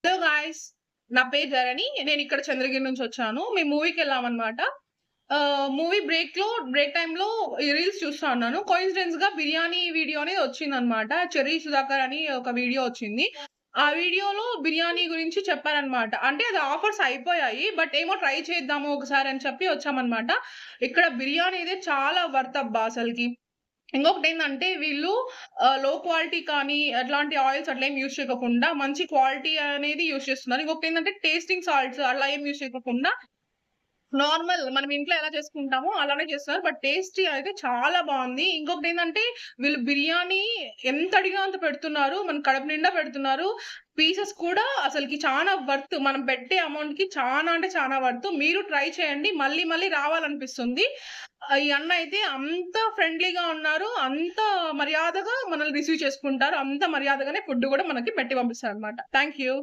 Hello guys! నా పేరు ధరణి. నేనిక్కడ చంద్రగిరి నుంచొచ్చాను. మేము మూవీకెళ్ళామనమాట. మూవీ బ్రేక్ టైమ్‌లో ఈ రీల్స్ చూస్తా ఉన్నాను. కోయిన్సిడెన్స్‌గా బిర్యానీ వీడియో అనేది వచ్చిందనమాట. 'చెర్రీ సుధాకర్' అని ఒక వీడియో వచ్చింది. ఆ వీడియోలో బిర్యానీ గురించి చెప్పారనమాట. అంటే అది ఆఫర్స్ అయిపోయాయి. బట్ ఏమో ట్రై చేద్దాము ఒకసారి అని చెప్పి వచ్చామనమాట. ఇక్కడ బిర్యానీ అయితే చాలా వర్త్ అబ్బా అసలకి. ఇంకొకటేందంటే వీళ్ళు లో క్వాలిటీ కానీ, అట్లాంటి ఆయిల్స్ అట్లా ఏమి యూజ్ చేయకోకుండా మంచి క్వాలిటీ అనేది యూజ్ చేస్తున్నారు. ఇంకొకటేందంటే టేస్టింగ్ సాల్ట్స్ అలా ఏమి యూజ్ చేయకోకుండా నార్మల్ మనం ఇంట్లో ఎలా చేసుకుంటామో అలానే చేస్తున్నారు. బట్ టేస్టీ అయితే చాలా బావుంది. ఇంకొకటేందంటే వీళ్ళు బిర్యానీ ఎంత అడిగినా అంత పెడుతున్నారు. మన కడుపు నిండా పెడుతున్నారు. పీసెస్ కూడా అసలకి చానా వర్త్. మనం పెట్టే అమౌంట్‌కి చానా అంటే చానా వర్త్. మీరు ట్రై చేయండి. మళ్ళీ మళ్ళీ రావాలనిపిస్తుంది. ఈ అన్న అయితే అంత ఫ్రెండ్లీగా ఉన్నారు. అంత మర్యాదగా మనల్ని రిసీవ్ చేసుకుంటారు. అంత మర్యాదగానే ఫుడ్ గూడా మనకి పెట్టి పంపిస్తారనమాట. Thank you.